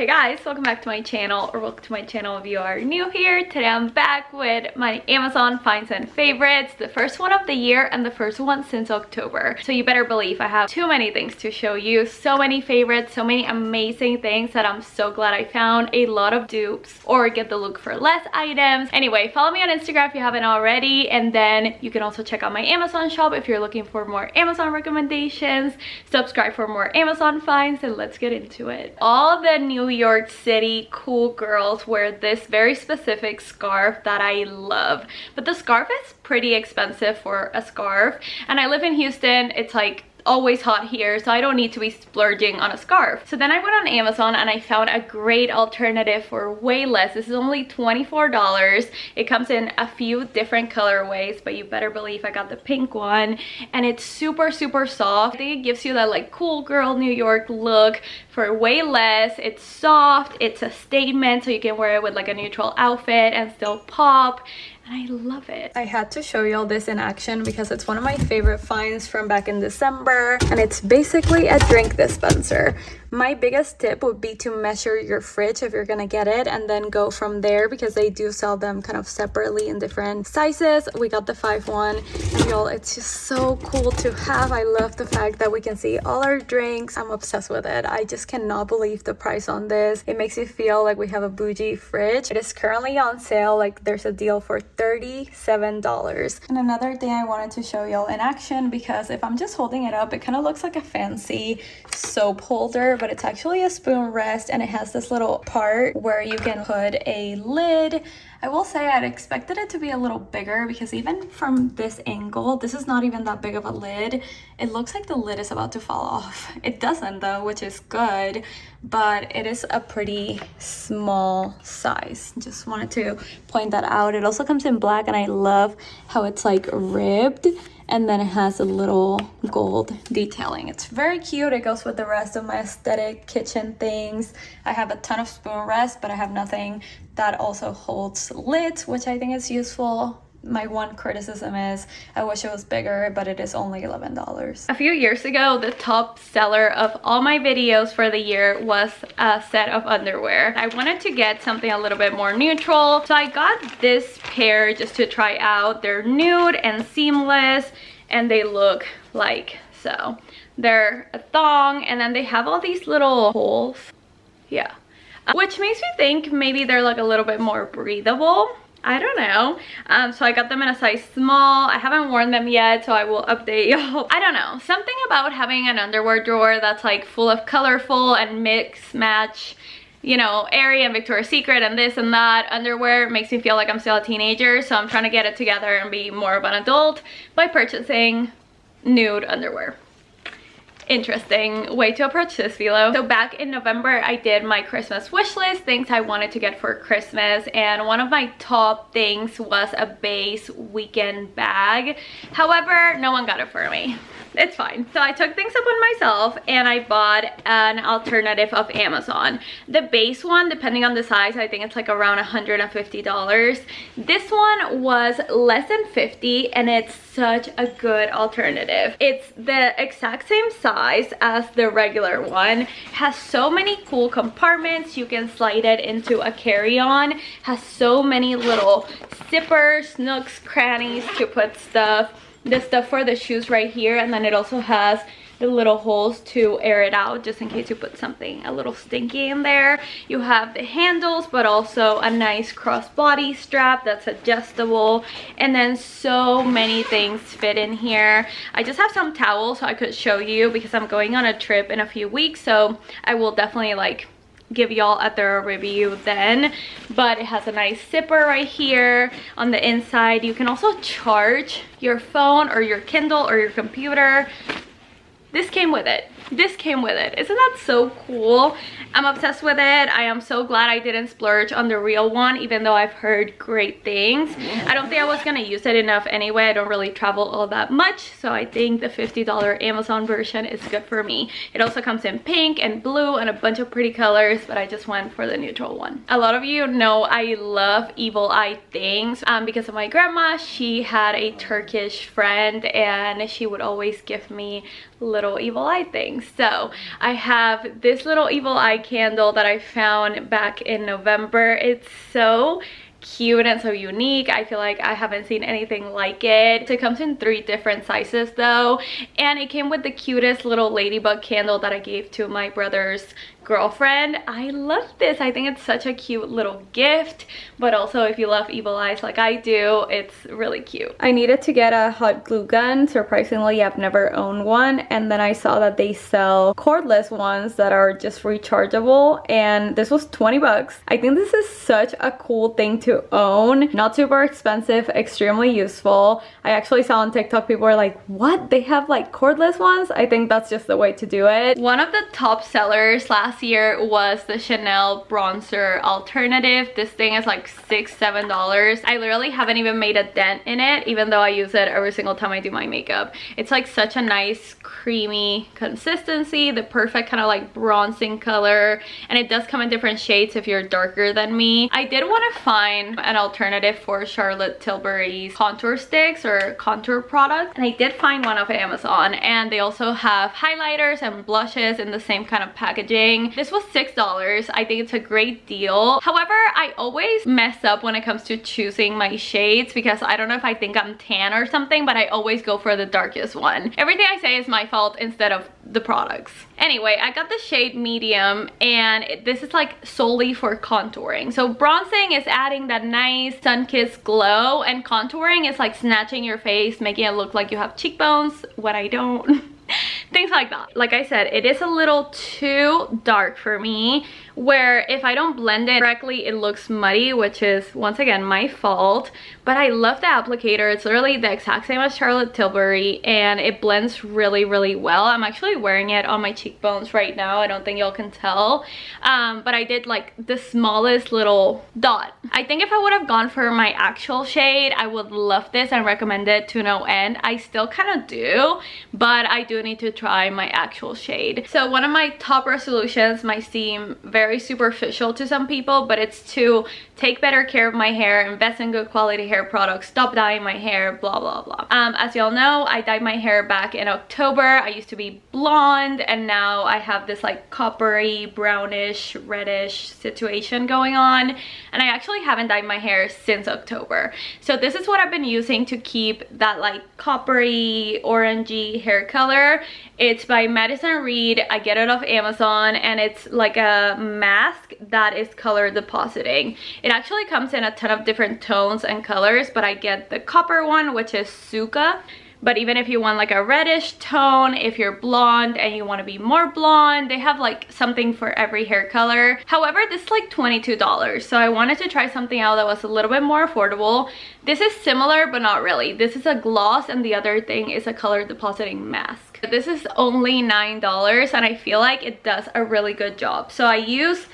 Hey guys, welcome back to my channel, or welcome to my channel if you are new here. Today I'm back with my Amazon finds and favorites, the first one of the year and the first one since October. So you better believe I have too many things to show you, so many favorites, so many amazing things that I'm so glad I found, a lot of dupes or get the look for less items. Anyway, follow me on Instagram if you haven't already, and then you can also check out my Amazon shop if you're looking for more Amazon recommendations. Subscribe for more Amazon finds, and let's get into it. All the New York City cool girls wear this very specific scarf that I love, but the scarf is pretty expensive for a scarf, and I live in Houston. It's like always hot here, so I don't need to be splurging on a scarf. So then I went on Amazon and I found a great alternative for way less. This is only $24. It comes in a few different colorways, but you better believe I got the pink one, and it's super soft. I think it gives you that like cool girl New York look for way less. It's soft, it's a statement, so you can wear it with like a neutral outfit and still pop. I love it. I had to show y'all this in action because it's one of my favorite finds from back in December, and it's basically a drink dispenser. My biggest tip would be to measure your fridge if you're gonna get it, and then go from there, because they do sell them kind of separately in different sizes. We got the 5-1, and y'all, it's just so cool to have. I love the fact that we can see all our drinks. I'm obsessed with it. I just cannot believe the price on this. It makes you feel like we have a bougie fridge. It is currently on sale. Like, there's a deal for $37. And another thing I wanted to show y'all in action, because if I'm just holding it up, it kind of looks like a fancy soap holder, but it's actually a spoon rest, and it has this little part where you can put a lid. I will say I'd expected it to be a little bigger, because even from this angle, this is not even that big of a lid. It looks like the lid is about to fall off. It doesn't though, which is good, but it is a pretty small size. Just wanted to point that out. It also comes in black, and I love how it's like ribbed, and then it has a little gold detailing. It's very cute. It goes with the rest of my aesthetic kitchen things. I have a ton of spoon rests, but I have nothing that also holds lids, which I think is useful. My one criticism is I wish it was bigger, but it is only $11. A few years ago, the top seller of all my videos for the year was a set of underwear. I wanted to get something a little bit more neutral, so I got this pair just to try out. They're nude and seamless, and they look like so. They're a thong, and then they have all these little holes, yeah, which makes me think maybe they're like a little bit more breathable. I don't know. So I got them in a size small. I haven't worn them yet, so I will update y'all. I don't know. Something about having an underwear drawer that's like full of colorful and mix match, you know, Aerie and Victoria's Secret and this and that underwear makes me feel like I'm still a teenager. So I'm trying to get it together and be more of an adult by purchasing nude underwear. Interesting way to approach this, Philo. So back in November, I did my Christmas wish list, things I wanted to get for Christmas, and one of my top things was a base weekend bag. However, no one got it for me. It's fine. So I took things upon myself, and I bought an alternative of Amazon. The base one, depending on the size, I think it's like around $150. This one was less than $50, and it's such a good alternative. It's the exact same size as the regular one. Has so many cool compartments. You can slide it into a carry-on. Has so many little zippers, nooks, crannies to put stuff. The stuff for the shoes right here, and then it also has the little holes to air it out, just in case you put something a little stinky in there. You have the handles, but also a nice crossbody strap that's adjustable, and then so many things fit in here. I just have some towels so I could show you, because I'm going on a trip in a few weeks, so I will definitely like give y'all a thorough review then. But it has a nice zipper right here on the inside. You can also charge your phone or your Kindle or your computer. This came with it. This came with it. Isn't that so cool? I'm obsessed with it. I am so glad I didn't splurge on the real one, even though I've heard great things. I don't think I was gonna use it enough anyway. I don't really travel all that much, so I think the $50 Amazon version is good for me. It also comes in pink and blue and a bunch of pretty colors, but I just went for the neutral one. A lot of you know I love evil eye things because of my grandma. She had a Turkish friend, and she would always give me little little evil eye things. So I have this little evil eye candle that I found back in November. It's so cute and so unique. I feel like I haven't seen anything like it. So it comes in 3 different sizes though, and it came with the cutest little ladybug candle that I gave to my brother's girlfriend. I love this. I think it's such a cute little gift, but also if you love evil eyes like I do, it's really cute. I needed to get a hot glue gun. Surprisingly, I've never owned one, and then I saw that they sell cordless ones that are just rechargeable, and this was 20 bucks. I think this is such a cool thing to own. Not super expensive, extremely useful. I actually saw on TikTok people were like, what? They have like cordless ones? I think that's just the way to do it. One of the top sellers last year was the Chanel bronzer alternative. This thing is like $6-7. I literally haven't even made a dent in it, even though I use it every single time I do my makeup. It's like such a nice creamy consistency, the perfect kind of like bronzing color, and it does come in different shades if you're darker than me. I did want to find an alternative for Charlotte Tilbury's contour sticks or contour product, and I did find one off Amazon, and they also have highlighters and blushes in the same kind of packaging. This was $6. I think it's a great deal. However, I always mess up when it comes to choosing my shades because I don't know if I think I'm tan or something, but I always go for the darkest one. Everything I say is my fault instead of the products. Anyway, I got the shade medium, and this is like solely for contouring. So bronzing is adding that nice sun-kissed glow, and contouring is like snatching your face, making it look like you have cheekbones when I don't. Things like that. Like I said, it is a little too dark for me, where if I don't blend it correctly, it looks muddy, which is once again my fault. But I love the applicator. It's literally the exact same as Charlotte Tilbury, and it blends really, really well. I'm actually wearing it on my cheekbones right now. I don't think y'all can tell, but I did like the smallest little dot. I think if I would have gone for my actual shade, I would love this and recommend it to no end. I still kind of do, but I do need to try my actual shade. So one of my top resolutions might seem very superficial to some people, but it's to take better care of my hair, invest in good quality hair products, stop dyeing my hair, blah blah blah. As y'all know, I dyed my hair back in October. I used to be blonde, and now I have this like coppery, brownish, reddish situation going on, and I actually haven't dyed my hair since October. So this is what I've been using to keep that like coppery, orangey hair color. It's by Madison Reed. I get it off Amazon, and it's like a mask that is color depositing. It actually comes in a ton of different tones and colors, but I get the copper one, which is Suka. But even if you want like a reddish tone, if you're blonde and you want to be more blonde, they have like something for every hair color. However, this is like $22, so I wanted to try something out that was a little bit more affordable. This is similar, but not really. This is a gloss, and the other thing is a color depositing mask. This is only $9, and I feel like it does a really good job. So I use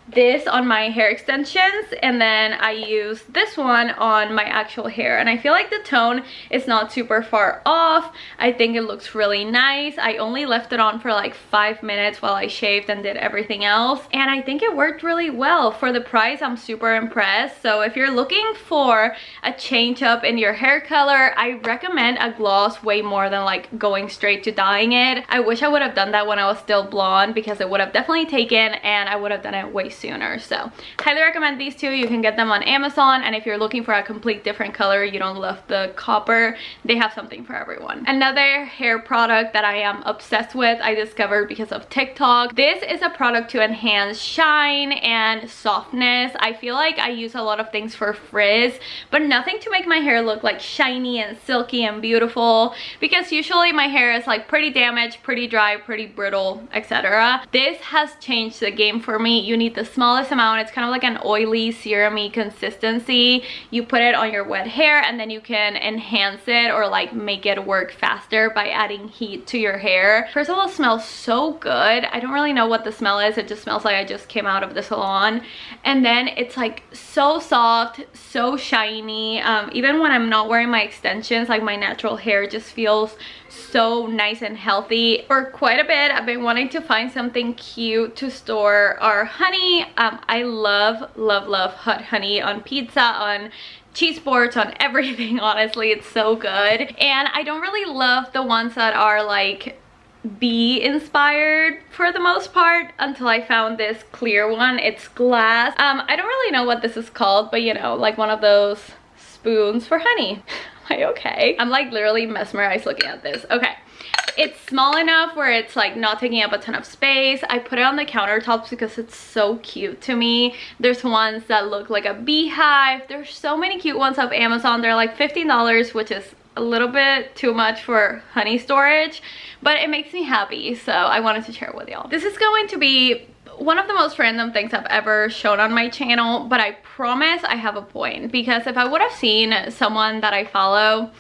this on my hair extensions, and then I use this one on my actual hair, and I feel like the tone is not super far off. I think it looks really nice. I only left it on for like 5 minutes while I shaved and did everything else, and I think it worked really well. For the price, I'm super impressed. So if you're looking for a change up in your hair color, I recommend a gloss way more than like going straight to dyeing it. I wish I would have done that when I was still blonde, because it would have definitely taken, and I would have done it way sooner. So highly recommend these two. You can get them on Amazon, and if you're looking for a complete different color, you don't love the copper, they have something for everyone. Another hair product that I am obsessed with, I discovered because of TikTok. This is a product to enhance shine and softness. I feel like I use a lot of things for frizz, but nothing to make my hair look like shiny and silky and beautiful, because usually my hair is like pretty damaged, pretty dry, pretty brittle, etc. This has changed the game for me. You need the smallest amount. It's kind of like an oily, serum-y consistency. You put it on your wet hair, and then you can enhance it or like make it work faster by adding heat to your hair. First of all, it smells so good. I don't really know what the smell is. It just smells like I just came out of the salon. And then it's like so soft, so shiny. Even when I'm not wearing my extensions, like my natural hair just feels so nice and healthy. For quite a bit, I've been wanting to find something cute to store our honey. I love hot honey on pizza, on cheese boards, on everything. Honestly, it's so good. And I don't really love the ones that are like bee inspired for the most part until I found this clear one. It's glass. I don't really know what this is called, but you know, like one of those spoons for honey. Am I okay? I'm like literally mesmerized looking at this. Okay. It's small enough where it's like not taking up a ton of space. I put it on the countertops because it's so cute to me. There's ones that look like a beehive. There's so many cute ones off Amazon. They're like $15, which is a little bit too much for honey storage, but it makes me happy, so I wanted to share it with y'all. This is going to be one of the most random things I've ever shown on my channel, but I promise I have a point, because if I would have seen someone that I follow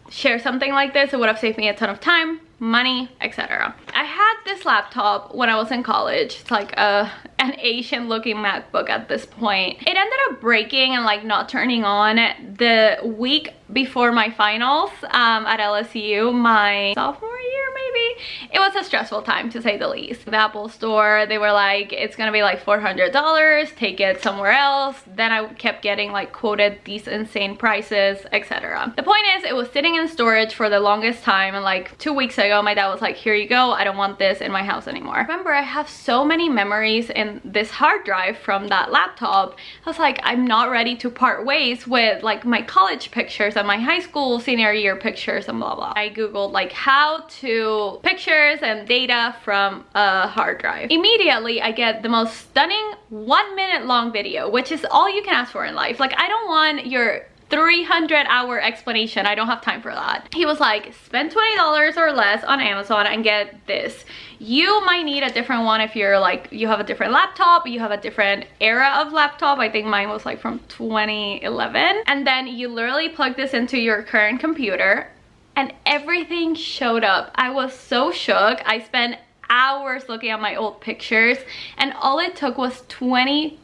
share something like this, it would have saved me a ton of time, money, etc. I had this laptop when I was in college. It's like an Asian looking MacBook at this point. It ended up breaking and like not turning on the week before my finals at LSU, my sophomore year maybe. It was a stressful time to say the least. The Apple store, they were like, it's gonna be like $400, take it somewhere else. Then I kept getting like quoted these insane prices, etc. The point is, it was sitting in storage for the longest time, and like 2 weeks ago my dad was like, here you go, I don't want this in my house anymore. Remember, I have so many memories in this hard drive from that laptop. I was like, I'm not ready to part ways with like my college pictures and my high school senior year pictures and blah blah. I googled like how to pictures and data from a hard drive. Immediately I get the most stunning 1 minute long video, which is all you can ask for in life. Like, I don't want your 300-hour explanation. I don't have time for that. He was like, spend $20 or less on Amazon and get this. You might need a different one if you're like, you have a different laptop, you have a different era of laptop. I think mine was like from 2011. And then you literally plug this into your current computer and everything showed up. I was so shook. I spent hours looking at my old pictures and all it took was $20.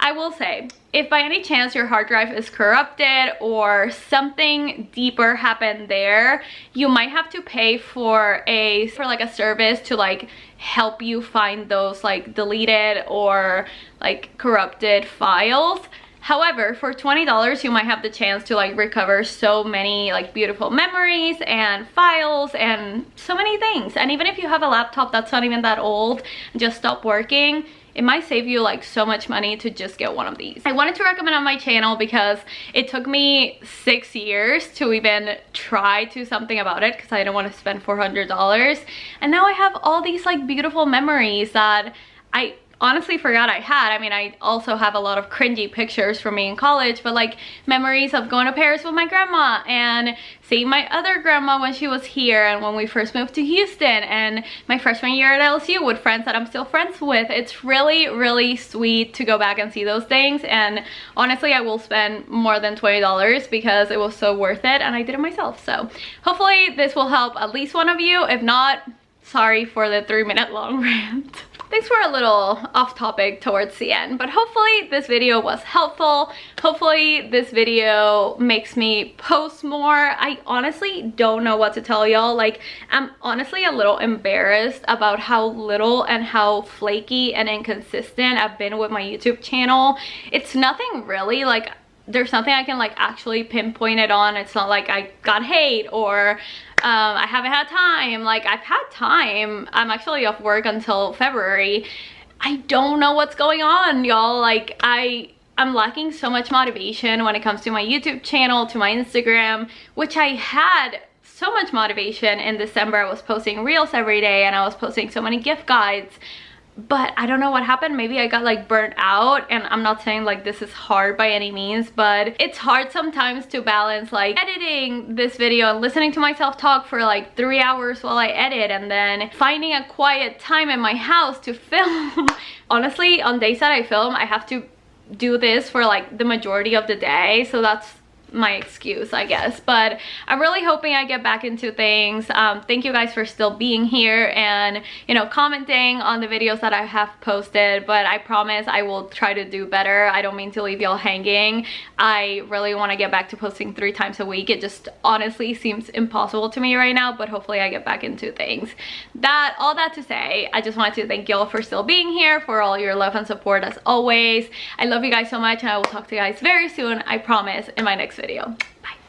I will say, if by any chance your hard drive is corrupted or something deeper happened there, you might have to pay for like a service to like help you find those like deleted or like corrupted files. However, for $20, you might have the chance to like recover so many like beautiful memories and files and so many things. And even if you have a laptop that's not even that old and just stopped working, it might save you like so much money to just get one of these. I wanted to recommend on my channel because it took me 6 years to even try to something about it, because I didn't want to spend $400. And now I have all these like beautiful memories that I honestly forgot I had. I mean, I also have a lot of cringy pictures from me in college, but like memories of going to Paris with my grandma and seeing my other grandma when she was here, and when we first moved to Houston, and my freshman year at LSU with friends that I'm still friends with. It's really, really sweet to go back and see those things, and honestly I will spend more than $20 because it was so worth it and I did it myself. So hopefully this will help at least one of you. If not, sorry for the 3-minute long rant. Thanks for a little off topic towards the end, but hopefully this video was helpful. Hopefully this video makes me post more. I honestly don't know what to tell y'all. Like, I'm honestly a little embarrassed about how little and how flaky and inconsistent I've been with my YouTube channel. It's nothing really like, there's nothing I can like actually pinpoint it on. It's not like I got hate or I haven't had time. Like, I've had time. I'm actually off work until February. I don't know what's going on, y'all. Like, I'm lacking so much motivation when it comes to my YouTube channel, to my Instagram, which I had so much motivation in December. I was posting reels every day and I was posting so many gift guides. But I don't know what happened. Maybe I got like burnt out, and I'm not saying like this is hard by any means, but it's hard sometimes to balance like editing this video and listening to myself talk for like 3 hours while I edit, and then finding a quiet time in my house to film. Honestly, on days that I film, I have to do this for like the majority of the day, so that's my excuse, I guess. But I'm really hoping I get back into things. Thank you guys for still being here and, you know, commenting on the videos that I have posted, but I promise I will try to do better. I don't mean to leave y'all hanging. I really want to get back to posting 3 times a week. It just honestly seems impossible to me right now, but hopefully I get back into things. All that to say, I just wanted to thank y'all for still being here, for all your love and support as always. I love you guys so much, and I will talk to you guys very soon, I promise, in my next video. Bye.